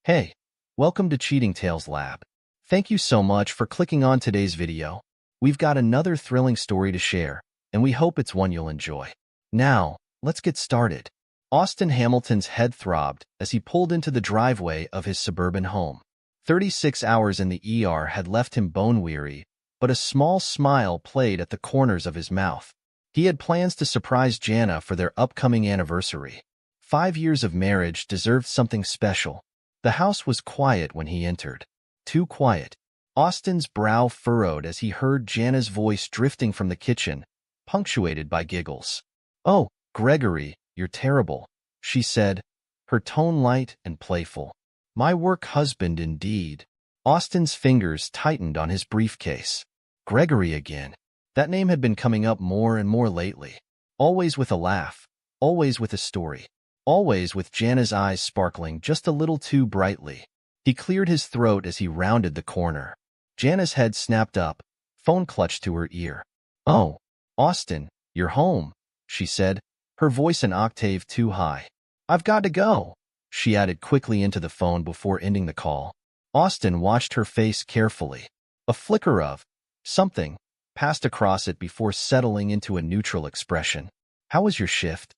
Hey, welcome to Cheating Tales Lab. Thank you so much for clicking on today's video. We've got another thrilling story to share, and we hope it's one you'll enjoy. Now, let's get started. Austin Hamilton's head throbbed as he pulled into the driveway of his suburban home. 36 hours in the ER had left him bone-weary, but a small smile played at the corners of his mouth. He had plans to surprise Jana for their upcoming anniversary. 5 years of marriage deserved something special. The house was quiet when he entered. Too quiet. Austin's brow furrowed as he heard Jana's voice drifting from the kitchen, punctuated by giggles. "Oh, Gregory, you're terrible," she said, her tone light and playful. "My work husband indeed." Austin's fingers tightened on his briefcase. Gregory again. That name had been coming up more and more lately. Always with a laugh, always with a story. Always with Jana's eyes sparkling just a little too brightly. He cleared his throat as he rounded the corner. Jana's head snapped up, phone clutched to her ear. "Oh, Austin, you're home," she said, her voice an octave too high. "I've got to go," she added quickly into the phone before ending the call. Austin watched her face carefully. A flicker of something passed across it before settling into a neutral expression. "How was your shift?"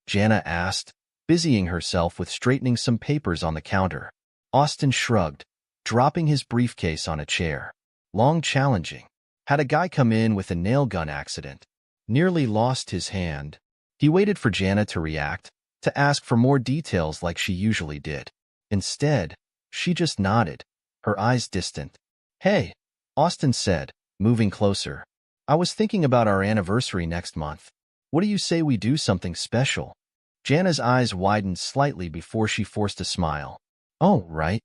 Jana asked, busying herself with straightening some papers on the counter. Austin shrugged, dropping his briefcase on a chair. "Long, challenging. Had a guy come in with a nail gun accident. Nearly lost his hand." He waited for Jana to react, to ask for more details like she usually did. Instead, she just nodded, her eyes distant. "Hey," Austin said, moving closer. "I was thinking about our anniversary next month. What do you say we do something special?" Jana's eyes widened slightly before she forced a smile. "Oh, right.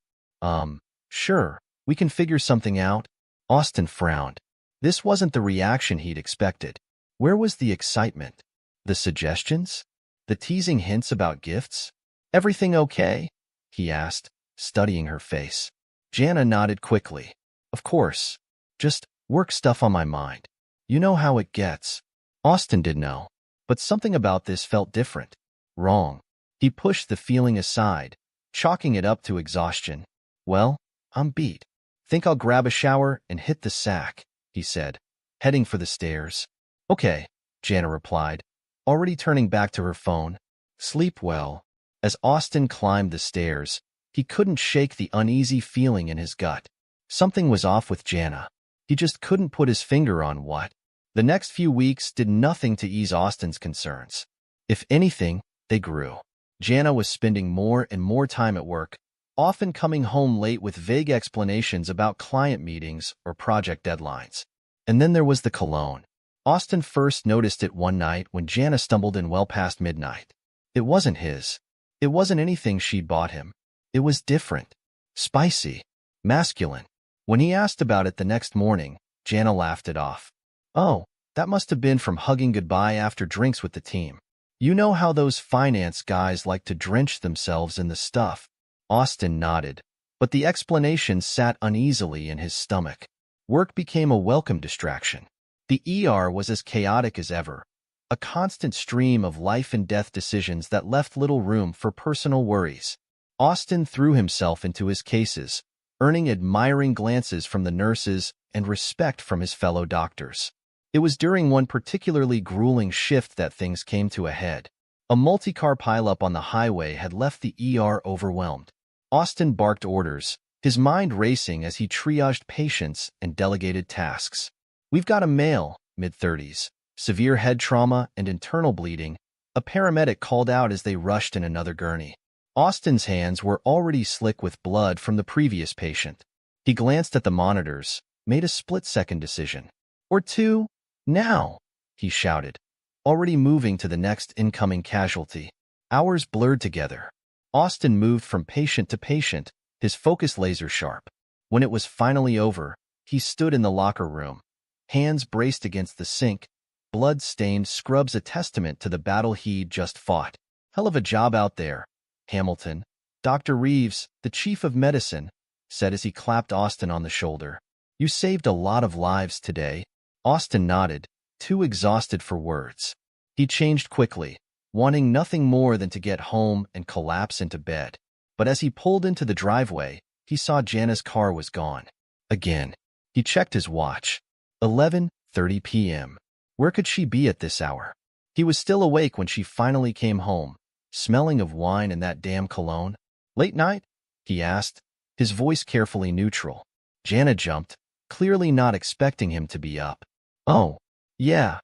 Sure, we can figure something out." Austin frowned. This wasn't the reaction he'd expected. Where was the excitement? The suggestions? The teasing hints about gifts? "Everything okay?" he asked, studying her face. Jana nodded quickly. "Of course. Just work stuff on my mind. You know how it gets." Austin did know, but something about this felt different. Wrong. He pushed the feeling aside, chalking it up to exhaustion. "Well, I'm beat. Think I'll grab a shower and hit the sack," he said, heading for the stairs. "Okay," Jana replied, already turning back to her phone. "Sleep well." As Austin climbed the stairs, he couldn't shake the uneasy feeling in his gut. Something was off with Jana. He just couldn't put his finger on what. The next few weeks did nothing to ease Austin's concerns. If anything, they grew. Jana was spending more and more time at work, often coming home late with vague explanations about client meetings or project deadlines. And then there was the cologne. Austin first noticed it one night when Jana stumbled in well past midnight. It wasn't his. It wasn't anything she'd bought him. It was different. Spicy. Masculine. When he asked about it the next morning, Jana laughed it off. "Oh, that must have been from hugging goodbye after drinks with the team. You know how those finance guys like to drench themselves in the stuff." Austin nodded, but the explanation sat uneasily in his stomach. Work became a welcome distraction. The ER was as chaotic as ever, a constant stream of life and death decisions that left little room for personal worries. Austin threw himself into his cases, earning admiring glances from the nurses and respect from his fellow doctors. It was during one particularly grueling shift that things came to a head. A multi-car pileup on the highway had left the ER overwhelmed. Austin barked orders, his mind racing as he triaged patients and delegated tasks. "We've got a male, mid-30s, severe head trauma and internal bleeding," a paramedic called out as they rushed in another gurney. Austin's hands were already slick with blood from the previous patient. He glanced at the monitors, made a split-second decision. "Or two, now," he shouted, already moving to the next incoming casualty. Hours blurred together. Austin moved from patient to patient, his focus laser-sharp. When it was finally over, he stood in the locker room, hands braced against the sink, blood-stained scrubs a testament to the battle he'd just fought. "Hell of a job out there, Hamilton," Dr. Reeves, the chief of medicine, said as he clapped Austin on the shoulder. "You saved a lot of lives today." Austin nodded, too exhausted for words. He changed quickly, wanting nothing more than to get home and collapse into bed. But as he pulled into the driveway, he saw Jana's car was gone. Again, he checked his watch. 11:30 p.m. Where could she be at this hour? He was still awake when she finally came home, smelling of wine and that damn cologne. Late night? He asked, his voice carefully neutral. Jana jumped, clearly not expecting him to be up. Oh, yeah,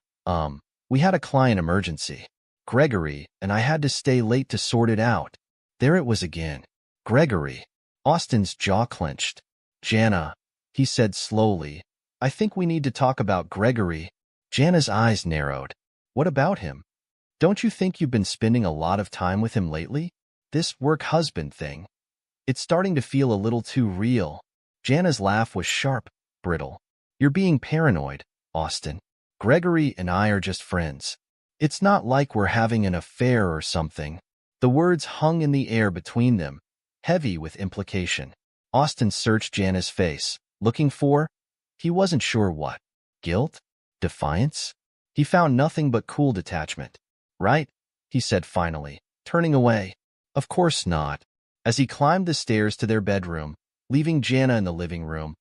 we had a client emergency. Gregory, and I had to stay late to sort it out. There it was again. Gregory. Austin's jaw clenched. Jana, he said slowly, I think we need to talk about Gregory. Jana's eyes narrowed. What about him? Don't you think you've been spending a lot of time with him lately? This work-husband thing. It's starting to feel a little too real. Jana's laugh was sharp, brittle. You're being paranoid, Austin. Gregory and I are just friends. It's not like we're having an affair or something. The words hung in the air between them, heavy with implication. Austin searched Jana's face, looking for, he wasn't sure what. Guilt? Defiance? He found nothing but cool detachment. Right? He said finally, turning away. Of course not. As he climbed the stairs to their bedroom, leaving Jana in the living room,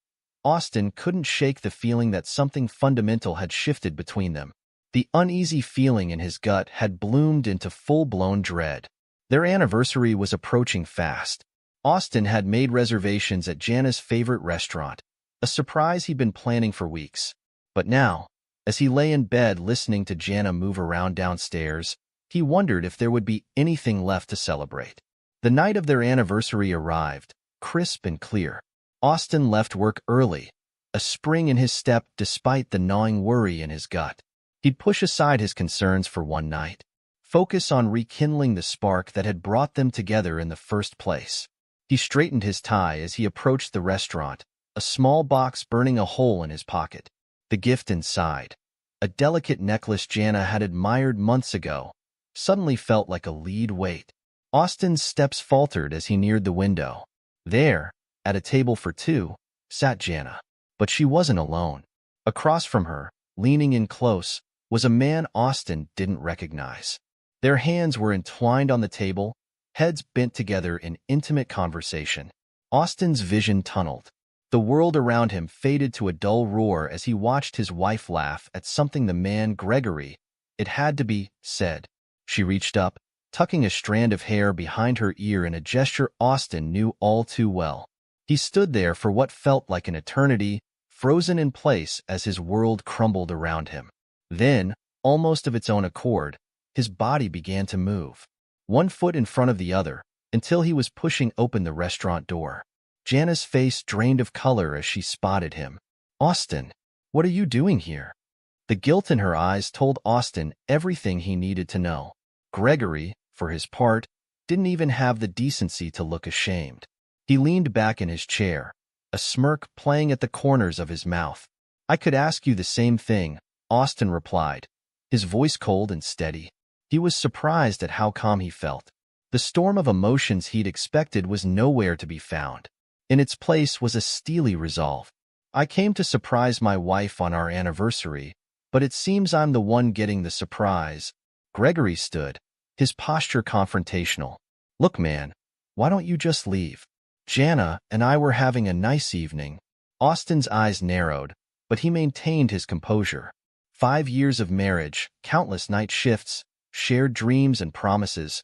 Austin couldn't shake the feeling that something fundamental had shifted between them. The uneasy feeling in his gut had bloomed into full-blown dread. Their anniversary was approaching fast. Austin had made reservations at Jana's favorite restaurant, a surprise he'd been planning for weeks. But now, as he lay in bed listening to Jana move around downstairs, he wondered if there would be anything left to celebrate. The night of their anniversary arrived, crisp and clear. Austin left work early, a spring in his step despite the gnawing worry in his gut. He'd push aside his concerns for one night, focus on rekindling the spark that had brought them together in the first place. He straightened his tie as he approached the restaurant, a small box burning a hole in his pocket. The gift inside, a delicate necklace Jana had admired months ago, suddenly felt like a lead weight. Austin's steps faltered as he neared the window. There, at a table for two, sat Jana. But she wasn't alone. Across from her, leaning in close, was a man Austin didn't recognize. Their hands were entwined on the table, heads bent together in intimate conversation. Austin's vision tunneled. The world around him faded to a dull roar as he watched his wife laugh at something the man Gregory, it had to be, said. She reached up, tucking a strand of hair behind her ear in a gesture Austin knew all too well. He stood there for what felt like an eternity, frozen in place as his world crumbled around him. Then, almost of its own accord, his body began to move, one foot in front of the other, until he was pushing open the restaurant door. Jana's face drained of color as she spotted him. Austin, what are you doing here? The guilt in her eyes told Austin everything he needed to know. Gregory, for his part, didn't even have the decency to look ashamed. He leaned back in his chair, a smirk playing at the corners of his mouth. I could ask you the same thing, Austin replied, his voice cold and steady. He was surprised at how calm he felt. The storm of emotions he'd expected was nowhere to be found. In its place was a steely resolve. I came to surprise my wife on our anniversary, but it seems I'm the one getting the surprise. Gregory stood, his posture confrontational. Look, man, why don't you just leave? Jana and I were having a nice evening. Austin's eyes narrowed, but he maintained his composure. 5 years of marriage, countless night shifts, shared dreams and promises,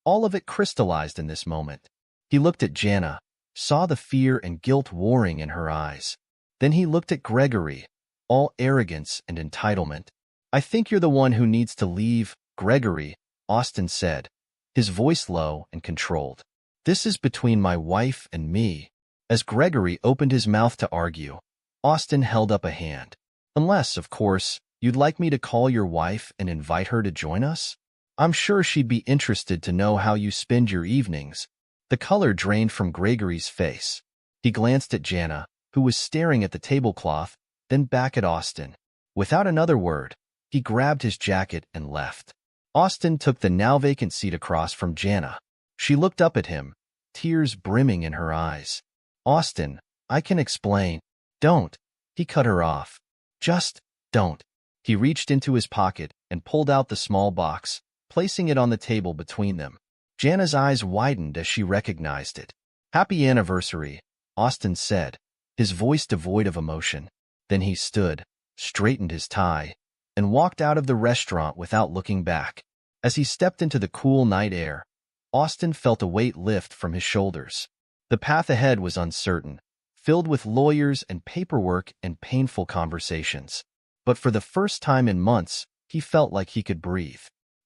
all of it crystallized in this moment. He looked at Jana, saw the fear and guilt warring in her eyes. Then he looked at Gregory, all arrogance and entitlement. I think you're the one who needs to leave, Gregory, Austin said, his voice low and controlled. This is between my wife and me. As Gregory opened his mouth to argue, Austin held up a hand. Unless, of course, you'd like me to call your wife and invite her to join us? I'm sure she'd be interested to know how you spend your evenings. The color drained from Gregory's face. He glanced at Jana, who was staring at the tablecloth, then back at Austin. Without another word, he grabbed his jacket and left. Austin took the now vacant seat across from Jana. She looked up at him, tears brimming in her eyes. Austin, I can explain. Don't. He cut her off. Just don't. He reached into his pocket and pulled out the small box, placing it on the table between them. Jana's eyes widened as she recognized it. "Happy anniversary," Austin said, his voice devoid of emotion. Then he stood, straightened his tie, and walked out of the restaurant without looking back. As he stepped into the cool night air, Austin felt a weight lift from his shoulders. The path ahead was uncertain, filled with lawyers and paperwork and painful conversations. But for the first time in months, he felt like he could breathe.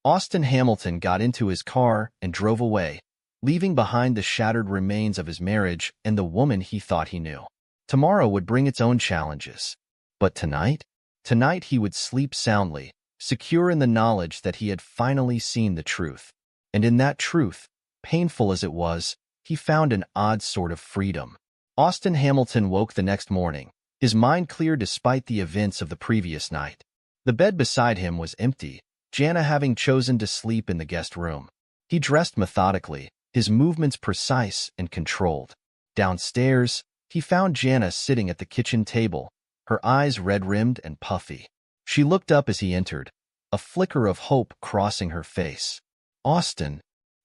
Austin Hamilton got into his car and drove away, leaving behind the shattered remains of his marriage and the woman he thought he knew. Tomorrow would bring its own challenges. But tonight? Tonight he would sleep soundly, secure in the knowledge that he had finally seen the truth. And in that truth, painful as it was, he found an odd sort of freedom. Austin Hamilton woke the next morning, his mind clear despite the events of the previous night. The bed beside him was empty, Jana having chosen to sleep in the guest room. He dressed methodically, his movements precise and controlled. Downstairs, he found Jana sitting at the kitchen table, her eyes red-rimmed and puffy. She looked up as he entered, a flicker of hope crossing her face. "Austin,"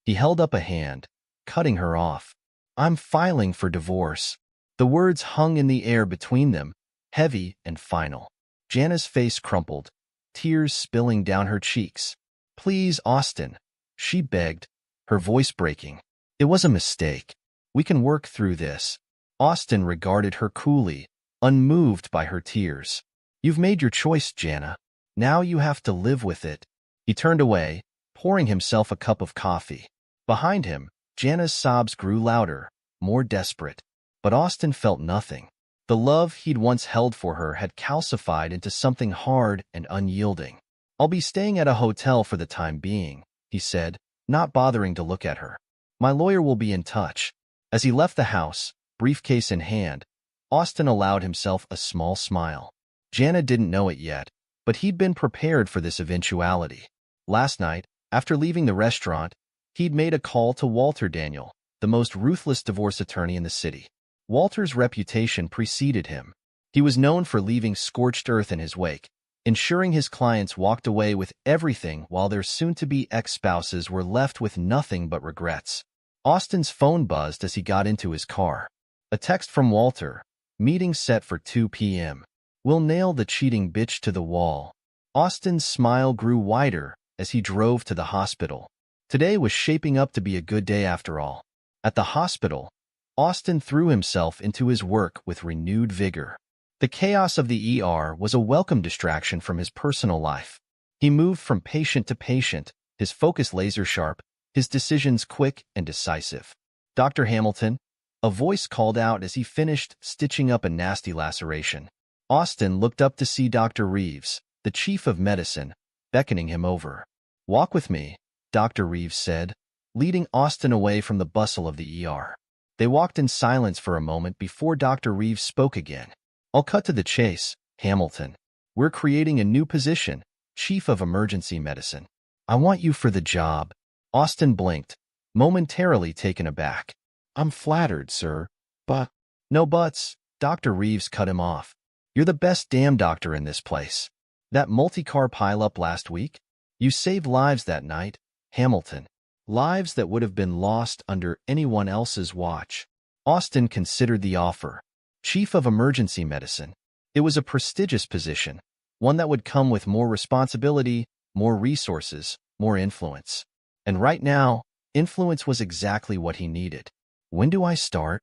he held up a hand, cutting her off. "I'm filing for divorce." The words hung in the air between them, heavy and final. Jana's face crumpled, tears spilling down her cheeks. "Please, Austin," she begged, her voice breaking. "It was a mistake. We can work through this." Austin regarded her coolly, unmoved by her tears. "You've made your choice, Jana. Now you have to live with it." He turned away, pouring himself a cup of coffee. Behind him, Jana's sobs grew louder, more desperate. But Austin felt nothing. The love he'd once held for her had calcified into something hard and unyielding. "I'll be staying at a hotel for the time being," he said, not bothering to look at her. "My lawyer will be in touch." As he left the house, briefcase in hand, Austin allowed himself a small smile. Jana didn't know it yet, but he'd been prepared for this eventuality. Last night, after leaving the restaurant, he'd made a call to Walter Daniel, the most ruthless divorce attorney in the city. Walter's reputation preceded him. He was known for leaving scorched earth in his wake, ensuring his clients walked away with everything while their soon-to-be ex-spouses were left with nothing but regrets. Austin's phone buzzed as he got into his car. A text from Walter, "Meeting set for 2 p.m. We'll nail the cheating bitch to the wall." Austin's smile grew wider as he drove to the hospital. Today was shaping up to be a good day after all. At the hospital, Austin threw himself into his work with renewed vigor. The chaos of the ER was a welcome distraction from his personal life. He moved from patient to patient, his focus laser-sharp, his decisions quick and decisive. "Dr. Hamilton," a voice called out as he finished stitching up a nasty laceration. Austin looked up to see Dr. Reeves, the chief of medicine, beckoning him over. "Walk with me," Dr. Reeves said, leading Austin away from the bustle of the ER. They walked in silence for a moment before Dr. Reeves spoke again. "I'll cut to the chase, Hamilton. We're creating a new position, Chief of Emergency Medicine. I want you for the job." Austin blinked, momentarily taken aback. "I'm flattered, sir, but—" "No buts," Dr. Reeves cut him off. "You're the best damn doctor in this place. That multi-car pileup last week? You saved lives that night, Hamilton. Lives that would have been lost under anyone else's watch." Austin considered the offer. Chief of Emergency Medicine. It was a prestigious position, one that would come with more responsibility, more resources, more influence. And right now, influence was exactly what he needed. "When do I start?"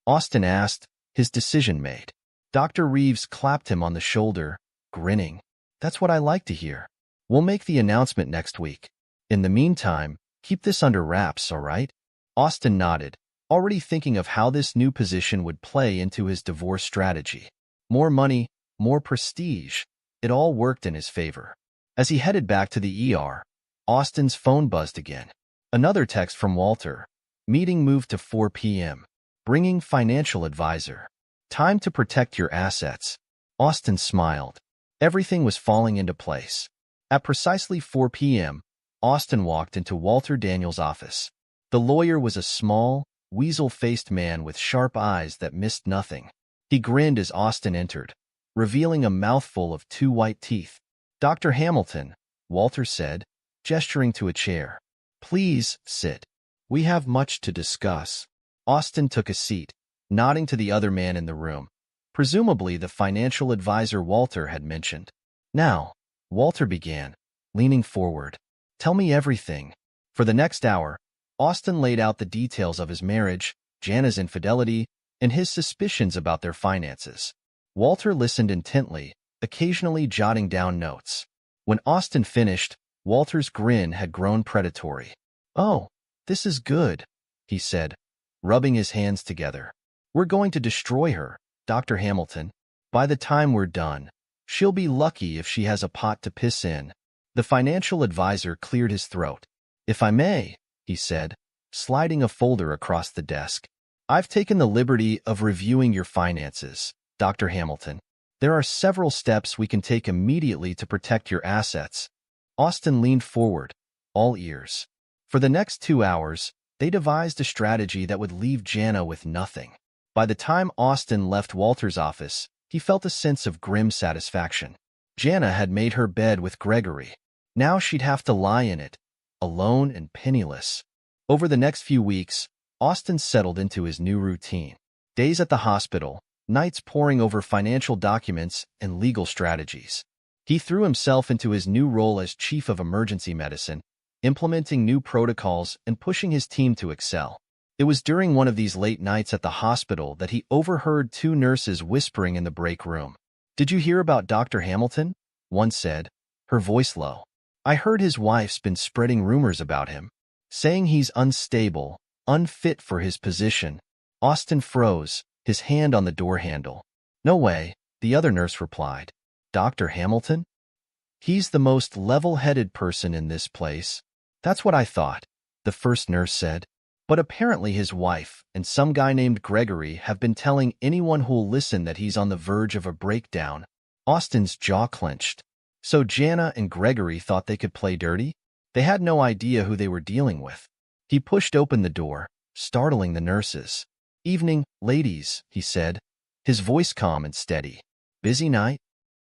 Austin asked, his decision made. Dr. Reeves clapped him on the shoulder, grinning. "That's what I like to hear. We'll make the announcement next week. In the meantime, keep this under wraps, all right?" Austin nodded, already thinking of how this new position would play into his divorce strategy. More money, more prestige, it all worked in his favor. As he headed back to the ER, Austin's phone buzzed again. Another text from Walter. "Meeting moved to 4 p.m. Bringing financial advisor. Time to protect your assets." Austin smiled. Everything was falling into place. At precisely 4 p.m., Austin walked into Walter Daniel's office. The lawyer was a small, weasel-faced man with sharp eyes that missed nothing. He grinned as Austin entered, revealing a mouthful of 2 white teeth. "Dr. Hamilton," Walter said, gesturing to a chair. "Please, sit." We have much to discuss. Austin took a seat, nodding to the other man in the room, presumably the financial advisor Walter had mentioned. Now, Walter began, leaning forward. Tell me everything. For the next hour, Austin laid out the details of his marriage, Jana's infidelity, and his suspicions about their finances. Walter listened intently, occasionally jotting down notes. When Austin finished, Walter's grin had grown predatory. "Oh, this is good," he said, rubbing his hands together. "We're going to destroy her, Dr. Hamilton. By the time we're done, she'll be lucky if she has a pot to piss in." The financial advisor cleared his throat. "If I may," he said, sliding a folder across the desk. "I've taken the liberty of reviewing your finances, Dr. Hamilton. There are several steps we can take immediately to protect your assets." Austin leaned forward, all ears. For the next 2 hours, they devised a strategy that would leave Jana with nothing. By the time Austin left Walter's office, he felt a sense of grim satisfaction. Jana had made her bed with Gregory. Now she'd have to lie in it, alone and penniless. Over the next few weeks, Austin settled into his new routine. Days at the hospital, nights poring over financial documents and legal strategies. He threw himself into his new role as chief of emergency medicine, implementing new protocols and pushing his team to excel. It was during one of these late nights at the hospital that he overheard 2 nurses whispering in the break room. "Did you hear about Dr. Hamilton?" one said, her voice low. "I heard his wife's been spreading rumors about him, saying he's unstable, unfit for his position." Austin froze, his hand on the door handle. "No way," the other nurse replied. "Dr. Hamilton? He's the most level-headed person in this place." "That's what I thought," the first nurse said. "But apparently his wife and some guy named Gregory have been telling anyone who'll listen that he's on the verge of a breakdown." Austin's jaw clenched. So Jana and Gregory thought they could play dirty? They had no idea who they were dealing with. He pushed open the door, startling the nurses. "Evening, ladies," he said, his voice calm and steady. "Busy night?"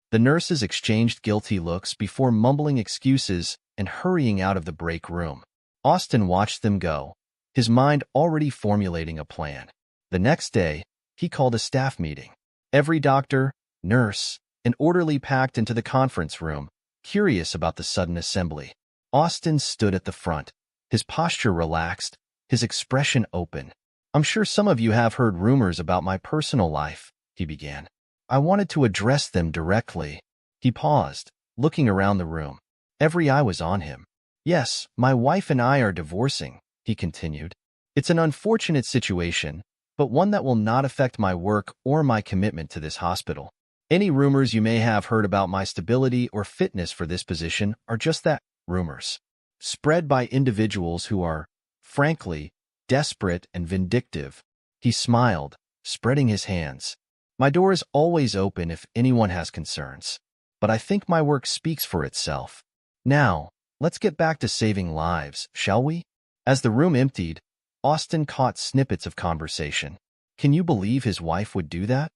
The nurses exchanged guilty looks before mumbling excuses and hurrying out of the break room. Austin watched them go, his mind already formulating a plan. The next day, he called a staff meeting. Every doctor, nurse, and orderly packed into the conference room, curious about the sudden assembly. Austin stood at the front, his posture relaxed, his expression open. "I'm sure some of you have heard rumors about my personal life," he began. "I wanted to address them directly." He paused, looking around the room. Every eye was on him. "Yes, my wife and I are divorcing," he continued. "It's an unfortunate situation, but one that will not affect my work or my commitment to this hospital. Any rumors you may have heard about my stability or fitness for this position are just that, rumors, spread by individuals who are, frankly, desperate and vindictive." He smiled, spreading his hands. "My door is always open if anyone has concerns, but I think my work speaks for itself. Now, let's get back to saving lives, shall we?" As the room emptied, Austin caught snippets of conversation. "Can you believe his wife would do that?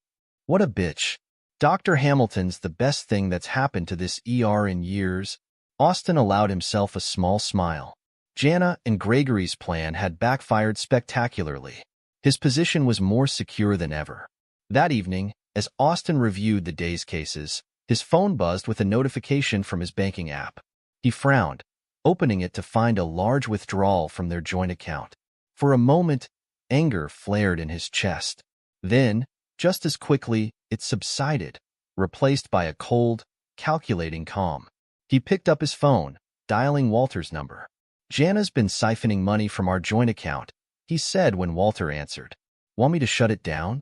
What a bitch. Dr. Hamilton's the best thing that's happened to this ER in years." Austin allowed himself a small smile. Jana and Gregory's plan had backfired spectacularly. His position was more secure than ever. That evening, as Austin reviewed the day's cases, his phone buzzed with a notification from his banking app. He frowned, opening it to find a large withdrawal from their joint account. For a moment, anger flared in his chest. Then, just as quickly, it subsided, replaced by a cold, calculating calm. He picked up his phone, dialing Walter's number. "Jana's been siphoning money from our joint account," he said when Walter answered. "Want me to shut it down?"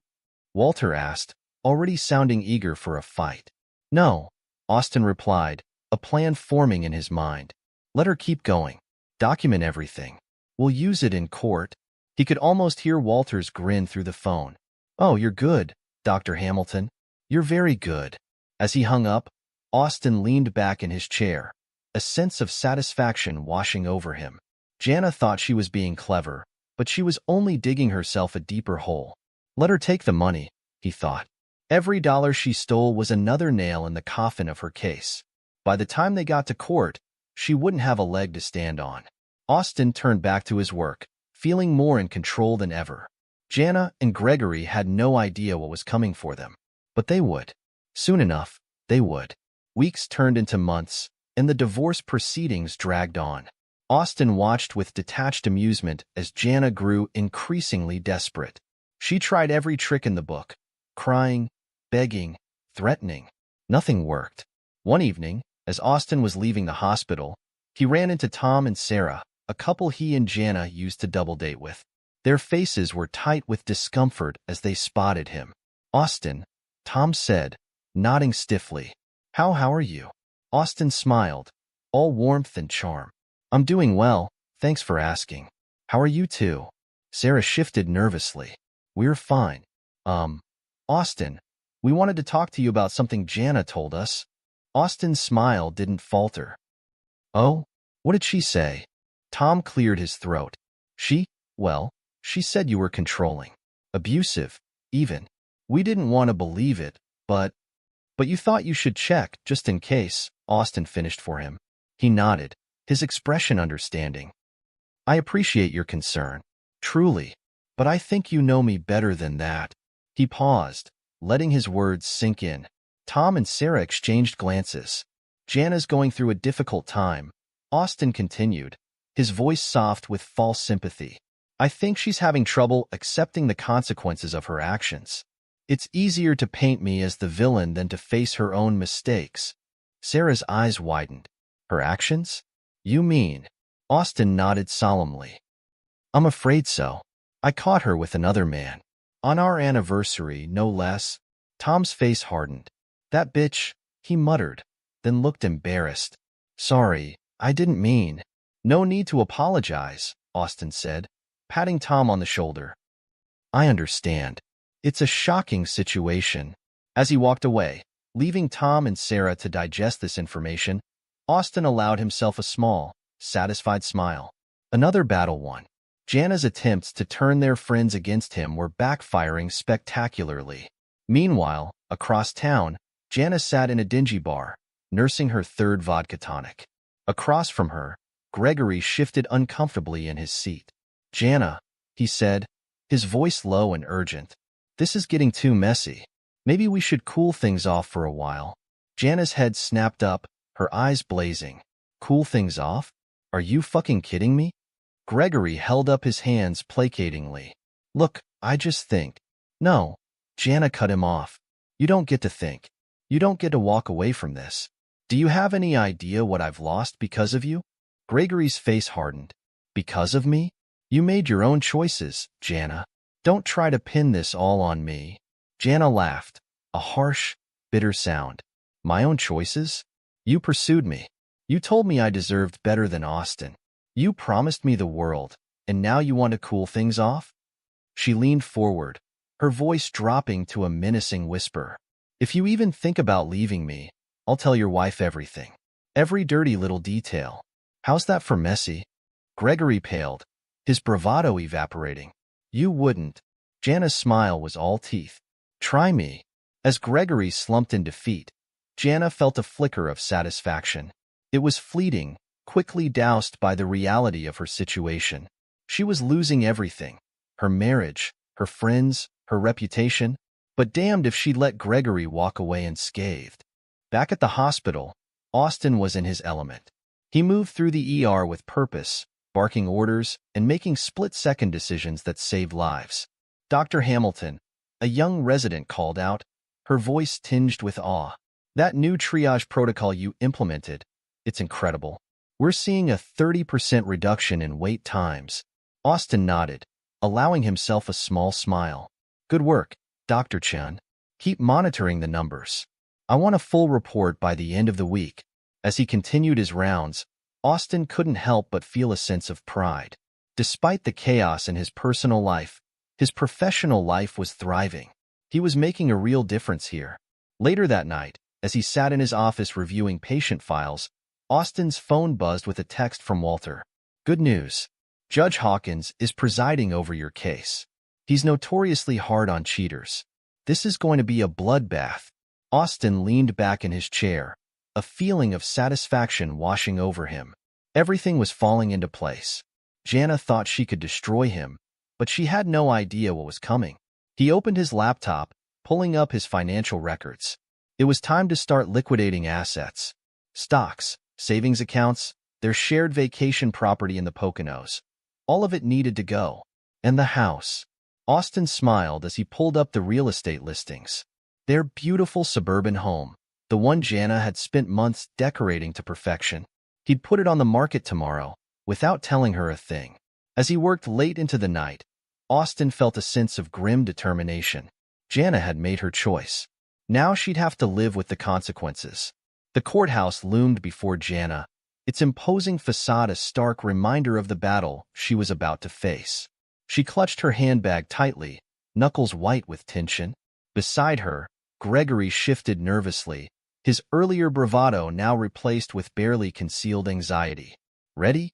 Walter asked, already sounding eager for a fight. "No," Austin replied, a plan forming in his mind. "Let her keep going. Document everything. We'll use it in court." He could almost hear Walter's grin through the phone. "Oh, you're good, Dr. Hamilton. You're very good." As he hung up, Austin leaned back in his chair, a sense of satisfaction washing over him. Jana thought she was being clever, but she was only digging herself a deeper hole. Let her take the money, he thought. Every dollar she stole was another nail in the coffin of her case. By the time they got to court, she wouldn't have a leg to stand on. Austin turned back to his work, feeling more in control than ever. Jana and Gregory had no idea what was coming for them, but they would. Soon enough, they would. Weeks turned into months, and the divorce proceedings dragged on. Austin watched with detached amusement as Jana grew increasingly desperate. She tried every trick in the book, crying, begging, threatening. Nothing worked. One evening, as Austin was leaving the hospital, he ran into Tom and Sarah, a couple he and Jana used to double date with. Their faces were tight with discomfort as they spotted him. "Austin," Tom said, nodding stiffly. How are you?" Austin smiled, all warmth and charm. "I'm doing well, thanks for asking. How are you two?" Sarah shifted nervously. "We're fine. Austin, we wanted to talk to you about something Jana told us." Austin's smile didn't falter. "Oh? What did she say?" Tom cleared his throat. Well, she said you were controlling. Abusive, even. We didn't want to believe it, but you thought you should check, just in case," Austin finished for him. He nodded, his expression understanding. "I appreciate your concern, truly, but I think you know me better than that." He paused, letting his words sink in. Tom and Sarah exchanged glances. "Jana's going through a difficult time," Austin continued, his voice soft with false sympathy. "I think she's having trouble accepting the consequences of her actions. It's easier to paint me as the villain than to face her own mistakes." Sarah's eyes widened. "Her actions? You mean?" Austin nodded solemnly. "I'm afraid so. I caught her with another man. On our anniversary, no less." Tom's face hardened. "That bitch," he muttered, then looked embarrassed. "Sorry, I didn't mean." "No need to apologize," Austin said, patting Tom on the shoulder. "I understand. It's a shocking situation." As he walked away, leaving Tom and Sarah to digest this information, Austin allowed himself a small, satisfied smile. Another battle won. Jana's attempts to turn their friends against him were backfiring spectacularly. Meanwhile, across town, Jana sat in a dingy bar, nursing her third vodka tonic. Across from her, Gregory shifted uncomfortably in his seat. "Jana," he said, his voice low and urgent. "This is getting too messy. Maybe we should cool things off for a while." Jana's head snapped up, her eyes blazing. "Cool things off? Are you fucking kidding me?" Gregory held up his hands placatingly. "Look, I just think." "No," Jana cut him off. "You don't get to think. You don't get to walk away from this. Do you have any idea what I've lost because of you?" Gregory's face hardened. "Because of me? You made your own choices, Jana. Don't try to pin this all on me." Jana laughed, a harsh, bitter sound. "My own choices? You pursued me. You told me I deserved better than Austin. You promised me the world, and now you want to cool things off?" She leaned forward, her voice dropping to a menacing whisper. "If you even think about leaving me, I'll tell your wife everything. Every dirty little detail. How's that for messy?" Gregory paled, his bravado evaporating. "You wouldn't." Jana's smile was all teeth. "Try me." As Gregory slumped in defeat, Jana felt a flicker of satisfaction. It was fleeting, quickly doused by the reality of her situation. She was losing everything: her marriage, her friends, her reputation. But damned if she'd let Gregory walk away unscathed. Back at the hospital, Austin was in his element. He moved through the ER with purpose, barking orders and making split-second decisions that saved lives. "Dr. Hamilton," a young resident called out, her voice tinged with awe. "That new triage protocol you implemented, it's incredible. We're seeing a 30% reduction in wait times." Austin nodded, allowing himself a small smile. "Good work, Dr. Chen. Keep monitoring the numbers. I want a full report by the end of the week." As he continued his rounds, Austin couldn't help but feel a sense of pride. Despite the chaos in his personal life, his professional life was thriving. He was making a real difference here. Later that night, as he sat in his office reviewing patient files, Austin's phone buzzed with a text from Walter. "Good news. Judge Hawkins is presiding over your case. He's notoriously hard on cheaters. This is going to be a bloodbath." Austin leaned back in his chair, a feeling of satisfaction washing over him. Everything was falling into place. Jana thought she could destroy him, but she had no idea what was coming. He opened his laptop, pulling up his financial records. It was time to start liquidating assets. Stocks, savings accounts, their shared vacation property in the Poconos. All of it needed to go. And the house. Austin smiled as he pulled up the real estate listings. Their beautiful suburban home, the one Jana had spent months decorating to perfection. He'd put it on the market tomorrow, without telling her a thing. As he worked late into the night, Austin felt a sense of grim determination. Jana had made her choice. Now she'd have to live with the consequences. The courthouse loomed before Jana, its imposing facade a stark reminder of the battle she was about to face. She clutched her handbag tightly, knuckles white with tension. Beside her, Gregory shifted nervously, his earlier bravado now replaced with barely concealed anxiety. "Ready?"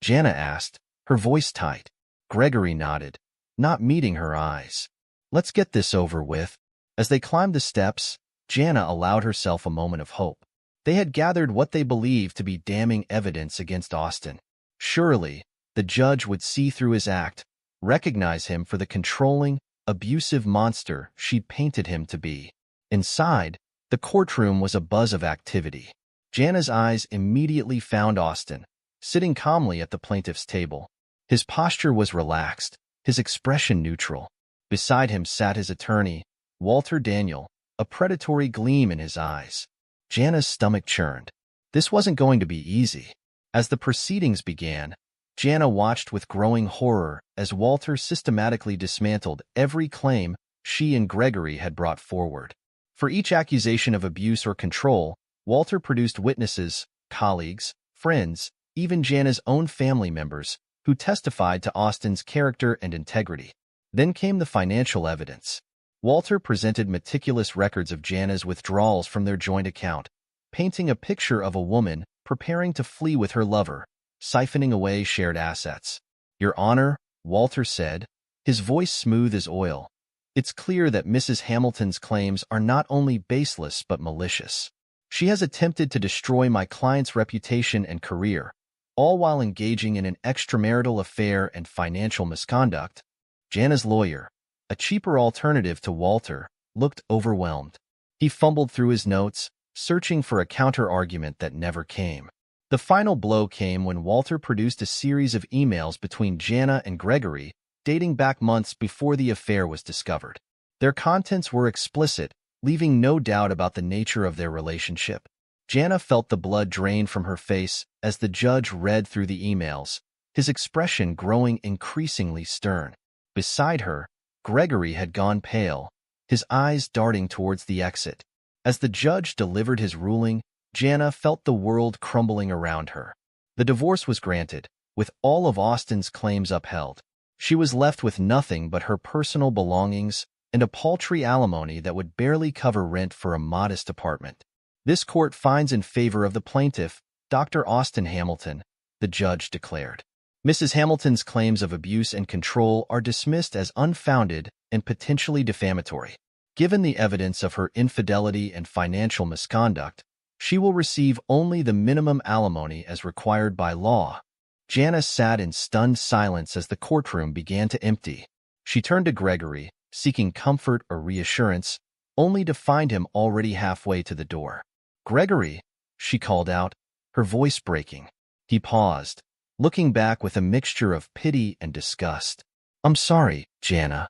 Jana asked, her voice tight. Gregory nodded, not meeting her eyes. "Let's get this over with." As they climbed the steps, Jana allowed herself a moment of hope. They had gathered what they believed to be damning evidence against Austin. Surely, the judge would see through his act, recognize him for the controlling, abusive monster she'd painted him to be. Inside, the courtroom was a buzz of activity. Jana's eyes immediately found Austin, sitting calmly at the plaintiff's table. His posture was relaxed, his expression neutral. Beside him sat his attorney, Walter Daniel, a predatory gleam in his eyes. Jana's stomach churned. This wasn't going to be easy. As the proceedings began, Jana watched with growing horror as Walter systematically dismantled every claim she and Gregory had brought forward. For each accusation of abuse or control, Walter produced witnesses, colleagues, friends, even Jana's own family members, who testified to Austin's character and integrity. Then came the financial evidence. Walter presented meticulous records of Jana's withdrawals from their joint account, painting a picture of a woman preparing to flee with her lover, siphoning away shared assets. "Your Honor," Walter said, his voice smooth as oil, "it's clear that Mrs. Hamilton's claims are not only baseless but malicious. She has attempted to destroy my client's reputation and career, all while engaging in an extramarital affair and financial misconduct." Jana's lawyer, a cheaper alternative to Walter, looked overwhelmed. He fumbled through his notes, searching for a counter-argument that never came. The final blow came when Walter produced a series of emails between Jana and Gregory, dating back months before the affair was discovered. Their contents were explicit, leaving no doubt about the nature of their relationship. Jana felt the blood drain from her face as the judge read through the emails, his expression growing increasingly stern. Beside her, Gregory had gone pale, his eyes darting towards the exit. As the judge delivered his ruling, Jana felt the world crumbling around her. The divorce was granted, with all of Austin's claims upheld. She was left with nothing but her personal belongings and a paltry alimony that would barely cover rent for a modest apartment. "This court finds in favor of the plaintiff, Dr. Austin Hamilton," the judge declared. "Mrs. Hamilton's claims of abuse and control are dismissed as unfounded and potentially defamatory. Given the evidence of her infidelity and financial misconduct, she will receive only the minimum alimony as required by law." Jana sat in stunned silence as the courtroom began to empty. She turned to Gregory, seeking comfort or reassurance, only to find him already halfway to the door. "Gregory," she called out, her voice breaking. He paused, looking back with a mixture of pity and disgust. "I'm sorry, Jana.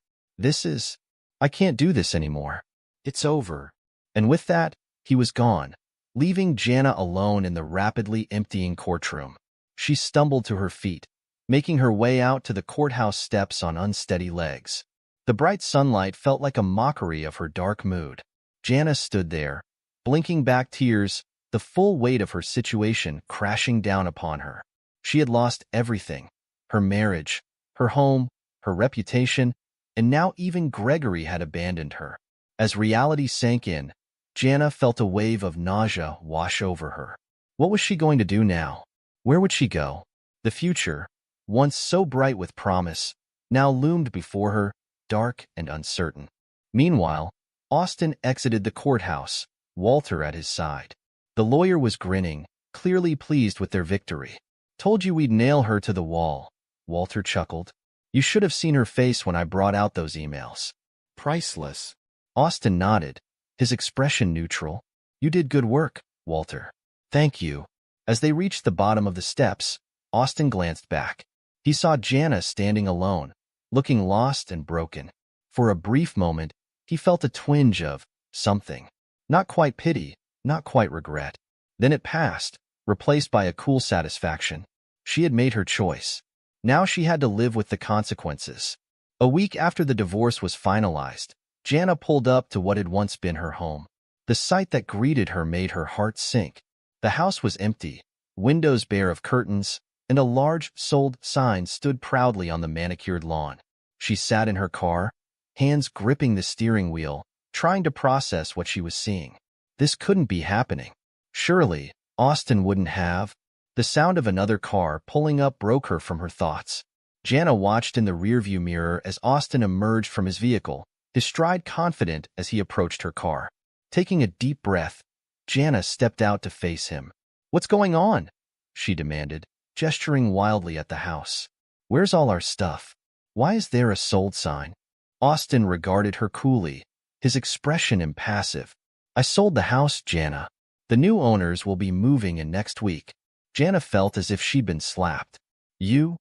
I can't do this anymore. It's over." And with that, he was gone, leaving Jana alone in the rapidly emptying courtroom. She stumbled to her feet, making her way out to the courthouse steps on unsteady legs. The bright sunlight felt like a mockery of her dark mood. Jana stood there, blinking back tears, the full weight of her situation crashing down upon her. She had lost everything: her marriage, her home, her reputation, and now even Gregory had abandoned her. As reality sank in, Jana felt a wave of nausea wash over her. What was she going to do now? Where would she go? The future, once so bright with promise, now loomed before her, dark and uncertain. Meanwhile, Austin exited the courthouse, Walter at his side. The lawyer was grinning, clearly pleased with their victory. "Told you we'd nail her to the wall," Walter chuckled. You should have seen her face when I brought out those emails. Priceless. Austin nodded, his expression neutral. You did good work, Walter. Thank you. As they reached the bottom of the steps, Austin glanced back. He saw Jana standing alone, looking lost and broken. For a brief moment, he felt a twinge of something. Not quite pity, not quite regret. Then it passed, replaced by a cool satisfaction. She had made her choice. Now she had to live with the consequences. A week after the divorce was finalized, Jana pulled up to what had once been her home. The sight that greeted her made her heart sink. The house was empty, windows bare of curtains, and a large "Sold" sign stood proudly on the manicured lawn. She sat in her car, hands gripping the steering wheel, trying to process what she was seeing. This couldn't be happening. Surely, Austin wouldn't have. The sound of another car pulling up broke her from her thoughts. Jana watched in the rearview mirror as Austin emerged from his vehicle, his stride confident as he approached her car. Taking a deep breath, Jana stepped out to face him. What's going on? She demanded, gesturing wildly at the house. Where's all our stuff? Why is there a "Sold" sign? Austin regarded her coolly, his expression impassive. I sold the house, Jana. The new owners will be moving in next week. Jana felt as if she'd been slapped. You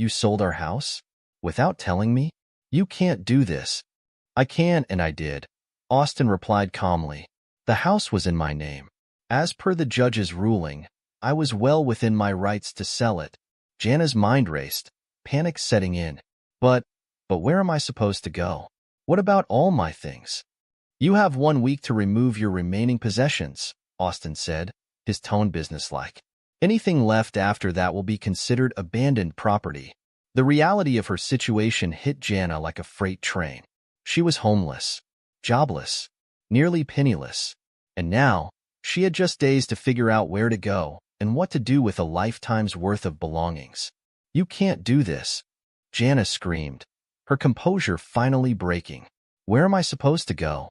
sold our house? Without telling me? You can't do this. I can, and I did. Austin replied calmly. The house was in my name. As per the judge's ruling, I was well within my rights to sell it. Jana's mind raced, panic setting in. But where am I supposed to go? What about all my things? You have 1 week to remove your remaining possessions, Austin said, his tone businesslike. Anything left after that will be considered abandoned property. The reality of her situation hit Jana like a freight train. She was homeless, jobless, nearly penniless, and now she had just days to figure out where to go and what to do with a lifetime's worth of belongings. You can't do this, Jana screamed, her composure finally breaking. Where am I supposed to go?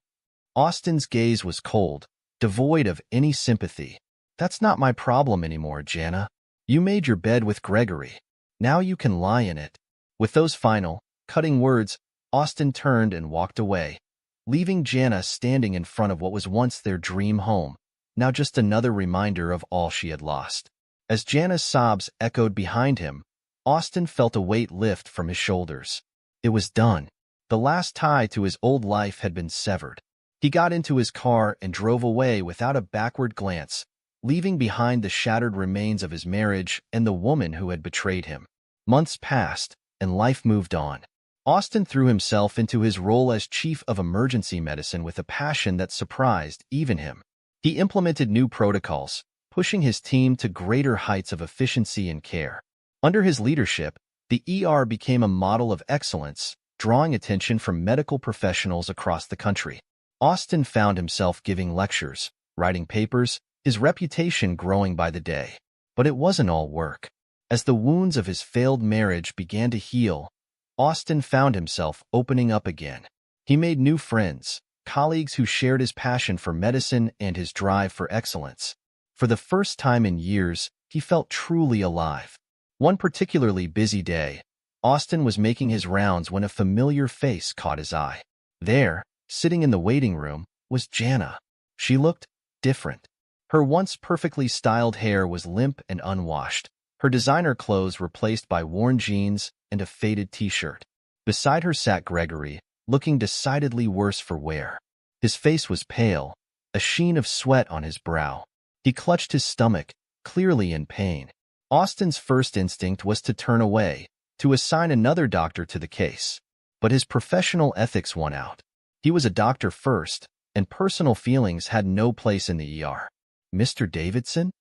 Austin's gaze was cold, devoid of any sympathy. That's not my problem anymore, Jana. You made your bed with Gregory. Now you can lie in it. With those final, cutting words, Austin turned and walked away, leaving Jana standing in front of what was once their dream home, now just another reminder of all she had lost. As Jana's sobs echoed behind him, Austin felt a weight lift from his shoulders. It was done. The last tie to his old life had been severed. He got into his car and drove away without a backward glance, leaving behind the shattered remains of his marriage and the woman who had betrayed him. Months passed, and life moved on. Austin threw himself into his role as chief of emergency medicine with a passion that surprised even him. He implemented new protocols, pushing his team to greater heights of efficiency and care. Under his leadership, the ER became a model of excellence, drawing attention from medical professionals across the country. Austin found himself giving lectures, writing papers, his reputation growing by the day. But it wasn't all work. As the wounds of his failed marriage began to heal, Austin found himself opening up again. He made new friends, colleagues who shared his passion for medicine and his drive for excellence. For the first time in years, he felt truly alive. One particularly busy day, Austin was making his rounds when a familiar face caught his eye. There, sitting in the waiting room, was Jana. She looked different. Her once perfectly styled hair was limp and unwashed, her designer clothes replaced by worn jeans and a faded t-shirt. Beside her sat Gregory, looking decidedly worse for wear. His face was pale, a sheen of sweat on his brow. He clutched his stomach, clearly in pain. Austin's first instinct was to turn away, to assign another doctor to the case. But his professional ethics won out. He was a doctor first, and personal feelings had no place in the ER. Mr. Davidson?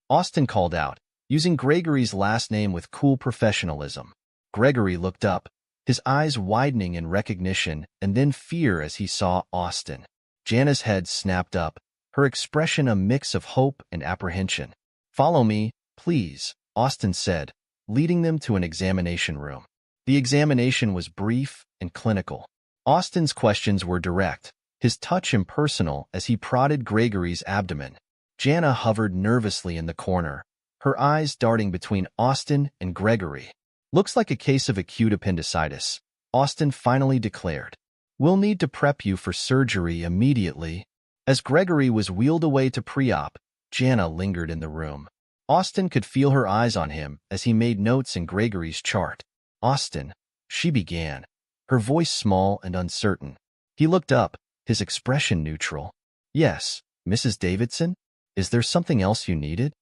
Austin called out, using Gregory's last name with cool professionalism. Gregory looked up, his eyes widening in recognition and then fear as he saw Austin. Jana's head snapped up, her expression a mix of hope and apprehension. Follow me, please, Austin said, leading them to an examination room. The examination was brief and clinical. Austin's questions were direct, his touch impersonal as he prodded Gregory's abdomen. Jana hovered nervously in the corner, her eyes darting between Austin and Gregory. Looks like a case of acute appendicitis, Austin finally declared. We'll need to prep you for surgery immediately. As Gregory was wheeled away to pre-op, Jana lingered in the room. Austin could feel her eyes on him as he made notes in Gregory's chart. Austin, she began, her voice small and uncertain. He looked up, his expression neutral. Yes, Mrs. Davidson? Is there something else you needed?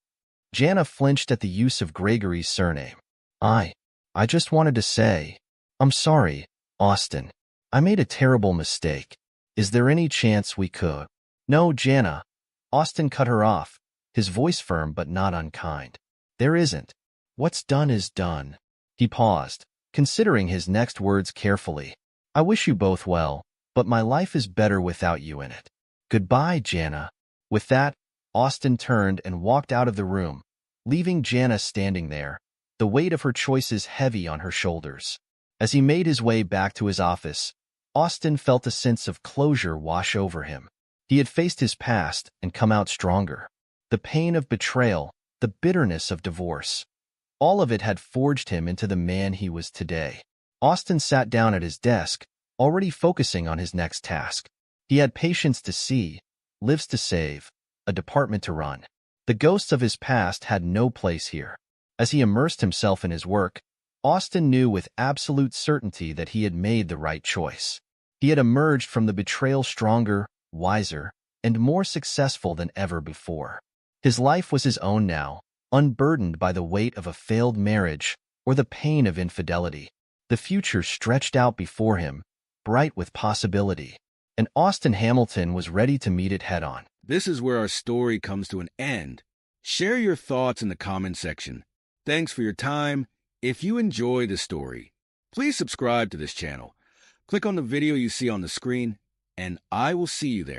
Jana flinched at the use of Gregory's surname. I just wanted to say, I'm sorry, Austin. I made a terrible mistake. Is there any chance we could? No, Jana. Austin cut her off, his voice firm but not unkind. There isn't. What's done is done. He paused, considering his next words carefully. I wish you both well, but my life is better without you in it. Goodbye, Jana. With that, Austin turned and walked out of the room, leaving Jana standing there, the weight of her choices heavy on her shoulders. As he made his way back to his office, Austin felt a sense of closure wash over him. He had faced his past and come out stronger. The pain of betrayal, the bitterness of divorce, all of it had forged him into the man he was today. Austin sat down at his desk, already focusing on his next task. He had patients to see, lives to save, a department to run. The ghosts of his past had no place here. As he immersed himself in his work, Austin knew with absolute certainty that he had made the right choice. He had emerged from the betrayal stronger, wiser, and more successful than ever before. His life was his own now, unburdened by the weight of a failed marriage or the pain of infidelity. The future stretched out before him, bright with possibility, and Austin Hamilton was ready to meet it head-on. This is where our story comes to an end. Share your thoughts in the comment section. Thanks for your time. If you enjoy the story, please subscribe to this channel. Click on the video you see on the screen, and I will see you there.